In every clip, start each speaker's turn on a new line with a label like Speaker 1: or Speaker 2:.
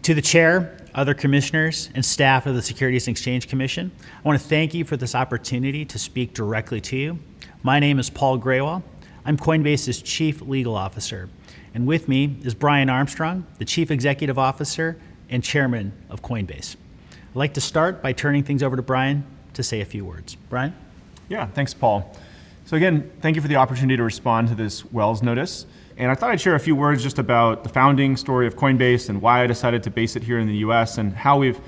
Speaker 1: To the chair, other commissioners, and staff of the Securities and Exchange Commission, I want to thank you for this opportunity to speak directly to you. My name is Paul Graywall. I'm Coinbase's Chief Legal Officer, and with me is Brian Armstrong, the Chief Executive Officer and Chairman of Coinbase. I'd like to start by turning things over to Brian to say a few words. Brian?
Speaker 2: Yeah, thanks, Paul. So again, thank you for the opportunity to respond to this Wells notice. And I thought I'd share a few words just about the founding story of Coinbase and why I decided to base it here in the US and how we've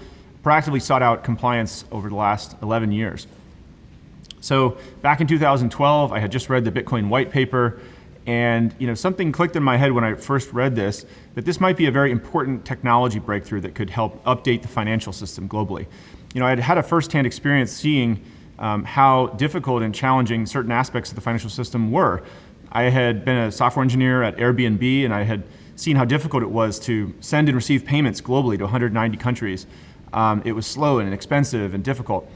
Speaker 2: proactively sought out compliance over the last 11 years. So back in 2012, I had just read the Bitcoin white paper, and something clicked in my head when I first read this, that this might be a very important technology breakthrough that could help update the financial system globally. I'd had a firsthand experience seeing how difficult and challenging certain aspects of the financial system were. I had been a software engineer at Airbnb, and I had seen how difficult it was to send and receive payments globally to 190 countries. It was slow and expensive and difficult.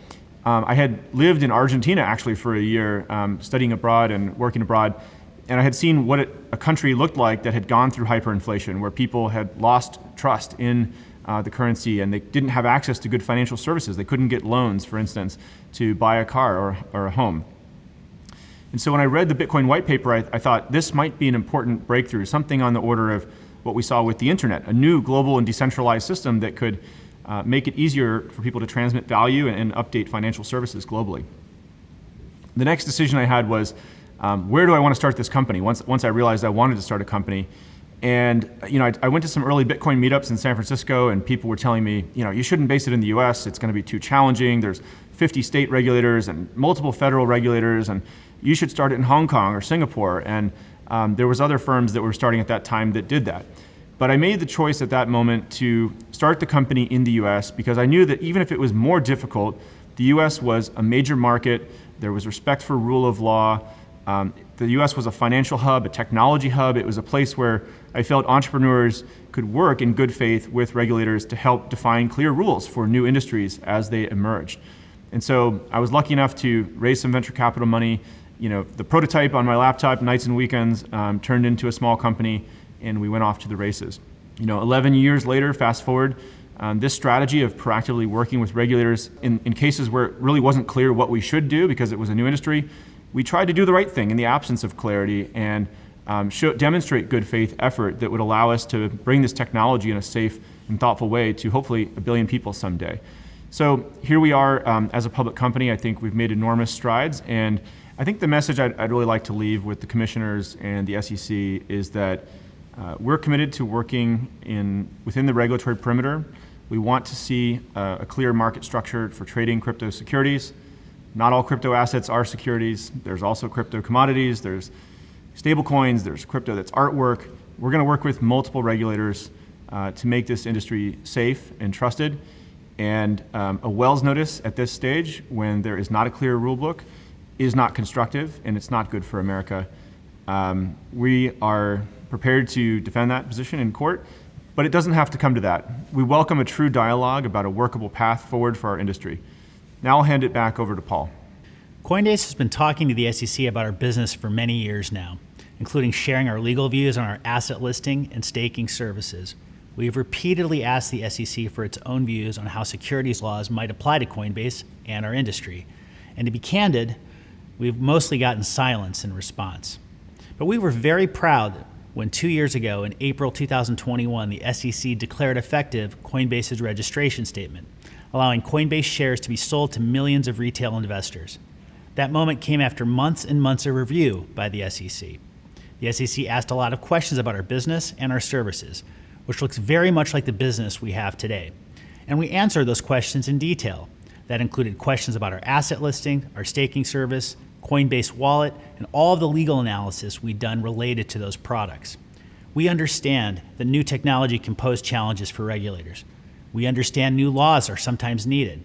Speaker 2: I had lived in Argentina actually for a year, studying abroad and working abroad, and I had seen what a country looked like that had gone through hyperinflation, where people had lost trust in the currency and they didn't have access to good financial services. They couldn't get loans, for instance, to buy a car or a home. And so when I read the Bitcoin white paper, I thought this might be an important breakthrough, something on the order of what we saw with the internet, a new global and decentralized system that could make it easier for people to transmit value and update financial services globally. The next decision I had was, where do I want to start this company? Once I realized I wanted to start a company. And I went to some early Bitcoin meetups in San Francisco, and people were telling me, you shouldn't base it in the US, it's going to be too challenging. There's 50 state regulators and multiple federal regulators, and you should start it in Hong Kong or Singapore. And there was other firms that were starting at that time that did that. But I made the choice at that moment to start the company in the US because I knew that even if it was more difficult, the US was a major market, there was respect for rule of law. The US was a financial hub, a technology hub. It was a place where I felt entrepreneurs could work in good faith with regulators to help define clear rules for new industries as they emerged. And so I was lucky enough to raise some venture capital money. The prototype on my laptop, nights and weekends, turned into a small company, and we went off to the races. 11 years later, fast forward, this strategy of proactively working with regulators in cases where it really wasn't clear what we should do because it was a new industry, we tried to do the right thing in the absence of clarity and demonstrate good faith effort that would allow us to bring this technology in a safe and thoughtful way to hopefully 1 billion people someday. So here we are as a public company. I think we've made enormous strides, and I think the message I'd really like to leave with the commissioners and the SEC is that we're committed to working within the regulatory perimeter. We want to see a clear market structure for trading crypto securities. Not all crypto assets are securities. There's also crypto commodities, there's stable coins, there's crypto that's artwork. We're going to work with multiple regulators to make this industry safe and trusted. And a Wells notice at this stage, when there is not a clear rule book, is not constructive, and it's not good for America. We are prepared to defend that position in court, but it doesn't have to come to that. We welcome a true dialogue about a workable path forward for our industry. Now I'll hand it back over to Paul.
Speaker 1: Coinbase has been talking to the SEC about our business for many years now, including sharing our legal views on our asset listing and staking services. We have repeatedly asked the SEC for its own views on how securities laws might apply to Coinbase and our industry. And to be candid, we've mostly gotten silence in response. But we were very proud when 2 years ago, in April 2021, the SEC declared effective Coinbase's registration statement, allowing Coinbase shares to be sold to millions of retail investors. That moment came after months and months of review by the SEC. The SEC asked a lot of questions about our business and our services, which looks very much like the business we have today. And we answered those questions in detail. That included questions about our asset listing, our staking service, Coinbase Wallet, and all of the legal analysis we'd done related to those products. We understand that new technology can pose challenges for regulators. We understand new laws are sometimes needed.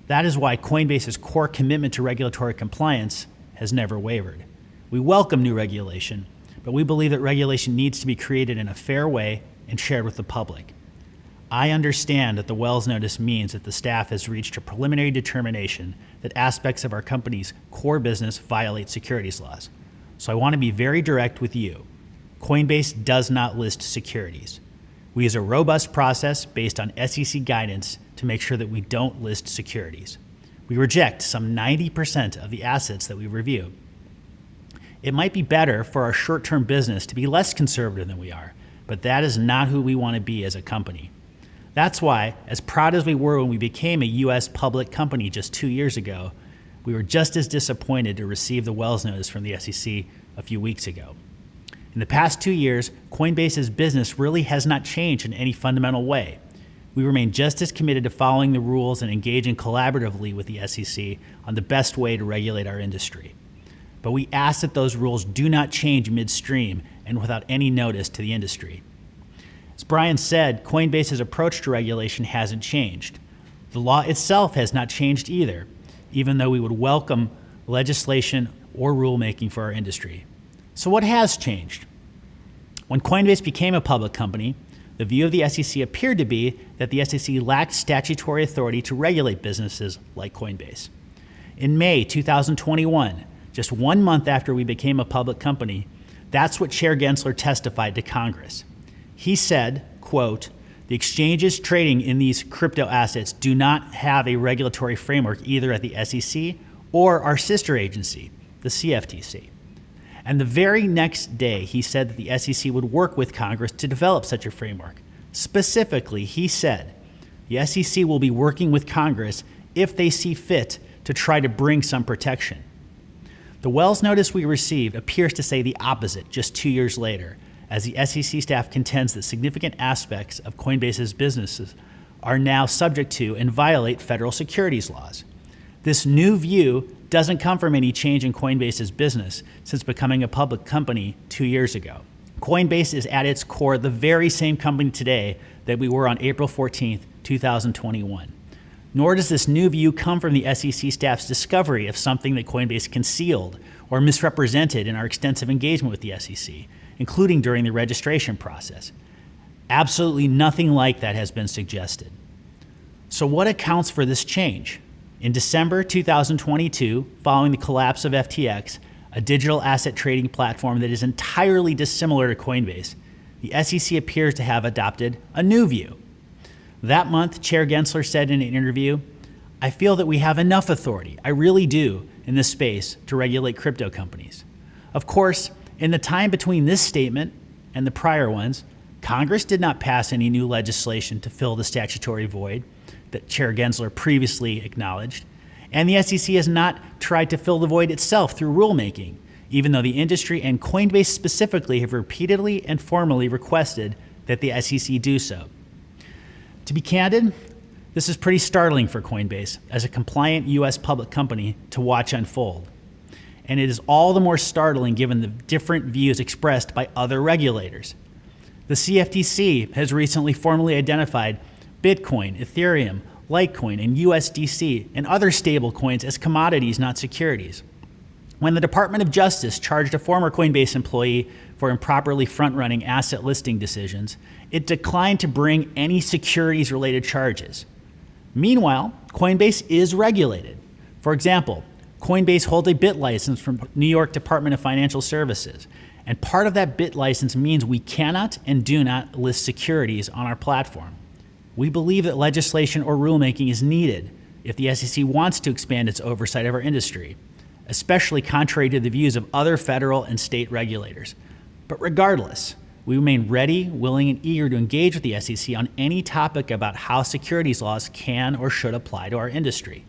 Speaker 1: That is why Coinbase's core commitment to regulatory compliance has never wavered. We welcome new regulation, but we believe that regulation needs to be created in a fair way and shared with the public. I understand that the Wells notice means that the staff has reached a preliminary determination that aspects of our company's core business violate securities laws. So I want to be very direct with you. Coinbase does not list securities. We use a robust process based on SEC guidance to make sure that we don't list securities. We reject some 90% of the assets that we review. It might be better for our short-term business to be less conservative than we are, but that is not who we want to be as a company. That's why, as proud as we were when we became a U.S. public company just 2 years ago, we were just as disappointed to receive the Wells notice from the SEC a few weeks ago. In the past 2 years, Coinbase's business really has not changed in any fundamental way. We remain just as committed to following the rules and engaging collaboratively with the SEC on the best way to regulate our industry. But we ask that those rules do not change midstream and without any notice to the industry. As Brian said, Coinbase's approach to regulation hasn't changed. The law itself has not changed either, even though we would welcome legislation or rulemaking for our industry. So what has changed? When Coinbase became a public company, the view of the SEC appeared to be that the SEC lacked statutory authority to regulate businesses like Coinbase. In May 2021, just 1 month after we became a public company, that's what Chair Gensler testified to Congress. He said, quote, "The exchanges trading in these crypto assets do not have a regulatory framework either at the SEC or our sister agency, the CFTC." And the very next day, he said that the SEC would work with Congress to develop such a framework. Specifically, he said, the SEC will be working with Congress if they see fit to try to bring some protection. The Wells notice we received appears to say the opposite just 2 years later, as the SEC staff contends that significant aspects of Coinbase's businesses are now subject to and violate federal securities laws. This new view doesn't come from any change in Coinbase's business since becoming a public company 2 years ago. Coinbase is at its core the very same company today that we were on April 14th, 2021. Nor does this new view come from the SEC staff's discovery of something that Coinbase concealed or misrepresented in our extensive engagement with the SEC, including during the registration process. Absolutely nothing like that has been suggested. So what accounts for this change? In December 2022, following the collapse of FTX, a digital asset trading platform that is entirely dissimilar to Coinbase, the SEC appears to have adopted a new view. That month, Chair Gensler said in an interview, "I feel that we have enough authority, I really do, in this space to regulate crypto companies." Of course, in the time between this statement and the prior ones, Congress did not pass any new legislation to fill the statutory void that Chair Gensler previously acknowledged, and the SEC has not tried to fill the void itself through rulemaking, even though the industry and Coinbase specifically have repeatedly and formally requested that the SEC do so. To be candid, this is pretty startling for Coinbase as a compliant U.S. public company to watch unfold. And it is all the more startling given the different views expressed by other regulators. The CFTC has recently formally identified Bitcoin, Ethereum, Litecoin, and USDC and other stablecoins as commodities, not securities. When the Department of Justice charged a former Coinbase employee for improperly front-running asset listing decisions, it declined to bring any securities-related charges. Meanwhile, Coinbase is regulated. For example, Coinbase holds a BIT license from New York Department of Financial Services, and part of that BIT license means we cannot and do not list securities on our platform. We believe that legislation or rulemaking is needed if the SEC wants to expand its oversight of our industry, especially contrary to the views of other federal and state regulators. But regardless, we remain ready, willing, and eager to engage with the SEC on any topic about how securities laws can or should apply to our industry.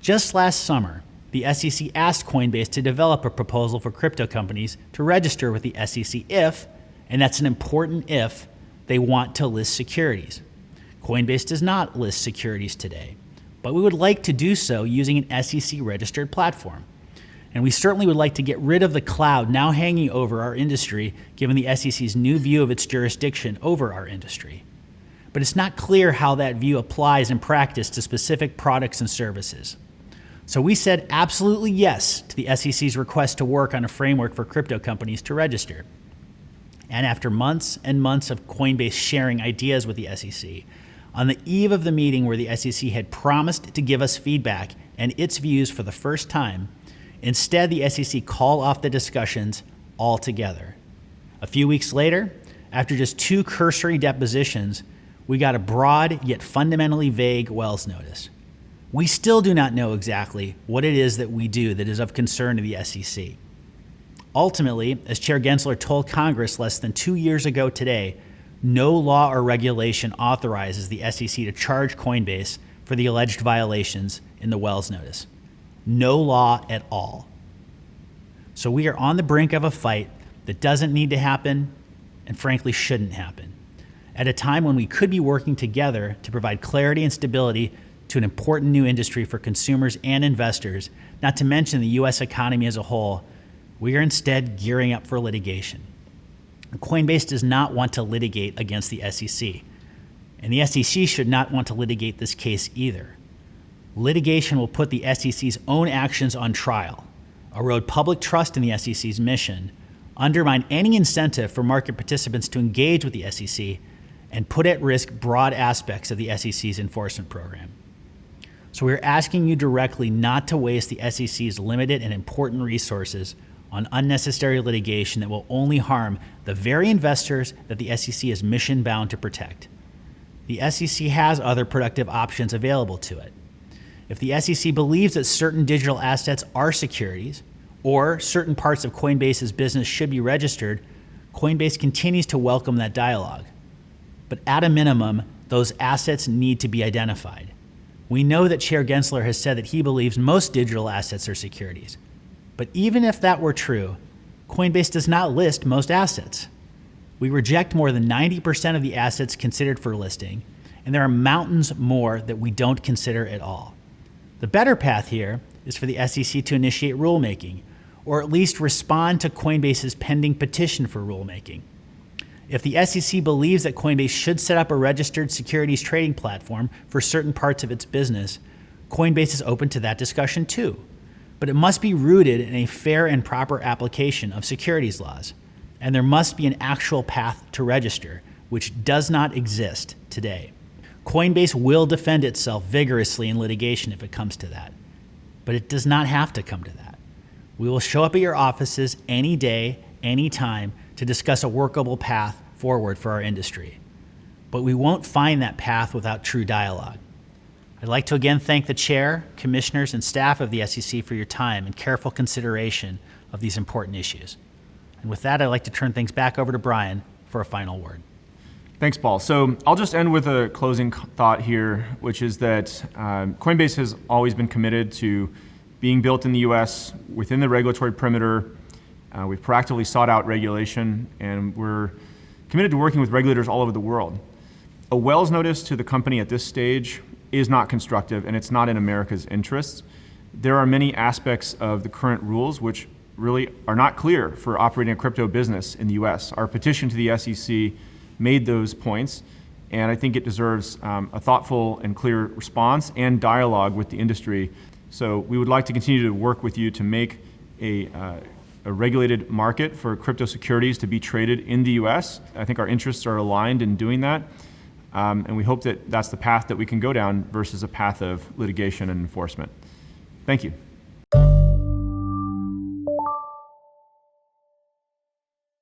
Speaker 1: Just last summer, the SEC asked Coinbase to develop a proposal for crypto companies to register with the SEC if, and that's an important if, they want to list securities. Coinbase does not list securities today, but we would like to do so using an SEC-registered platform. And we certainly would like to get rid of the cloud now hanging over our industry, given the SEC's new view of its jurisdiction over our industry. But it's not clear how that view applies in practice to specific products and services. So we said absolutely yes to the SEC's request to work on a framework for crypto companies to register. And after months and months of Coinbase sharing ideas with the SEC, on the eve of the meeting where the SEC had promised to give us feedback and its views for the first time, instead the SEC called off the discussions altogether. A few weeks later, after just 2 cursory depositions, we got a broad yet fundamentally vague Wells notice. We still do not know exactly what it is that we do that is of concern to the SEC. Ultimately, as Chair Gensler told Congress less than 2 years ago today, no law or regulation authorizes the SEC to charge Coinbase for the alleged violations in the Wells notice. No law at all. So we are on the brink of a fight that doesn't need to happen and frankly shouldn't happen, at a time when we could be working together to provide clarity and stability to an important new industry for consumers and investors, not to mention the U.S. economy as a whole. We are instead gearing up for litigation. Coinbase does not want to litigate against the SEC, and the SEC should not want to litigate this case either. Litigation will put the SEC's own actions on trial, erode public trust in the SEC's mission, undermine any incentive for market participants to engage with the SEC, and put at risk broad aspects of the SEC's enforcement program. So we're asking you directly not to waste the SEC's limited and important resources on unnecessary litigation that will only harm the very investors that the SEC is mission-bound to protect. The SEC has other productive options available to it. If the SEC believes that certain digital assets are securities, or certain parts of Coinbase's business should be registered, Coinbase continues to welcome that dialogue. But at a minimum, those assets need to be identified. We know that Chair Gensler has said that he believes most digital assets are securities. But even if that were true, Coinbase does not list most assets. We reject more than 90% of the assets considered for listing, and there are mountains more that we don't consider at all. The better path here is for the SEC to initiate rulemaking, or at least respond to Coinbase's pending petition for rulemaking. If the SEC believes that Coinbase should set up a registered securities trading platform for certain parts of its business, Coinbase is open to that discussion too. But it must be rooted in a fair and proper application of securities laws, and there must be an actual path to register, which does not exist today. Coinbase will defend itself vigorously in litigation if it comes to that, but it does not have to come to that. We will show up at your offices any day, any time, to discuss a workable path forward for our industry. But we won't find that path without true dialogue. I'd like to again thank the chair, commissioners, and staff of the SEC for your time and careful consideration of these important issues. And with that, I'd like to turn things back over to Brian for a final word.
Speaker 2: Thanks, Paul. So I'll just end with a closing thought here, which is that Coinbase has always been committed to being built in the U.S. within the regulatory perimeter. We've proactively sought out regulation, and we're committed to working with regulators all over the world. A Wells notice to the company at this stage is not constructive, and it's not in America's interests. There are many aspects of the current rules which really are not clear for operating a crypto business in the U.S. Our petition to the SEC made those points, and I think it deserves a thoughtful and clear response and dialogue with the industry. So we would like to continue to work with you to make a regulated market for crypto securities to be traded in the U.S. I think our interests are aligned in doing that, and we hope that that's the path that we can go down versus a path of litigation and enforcement. Thank you.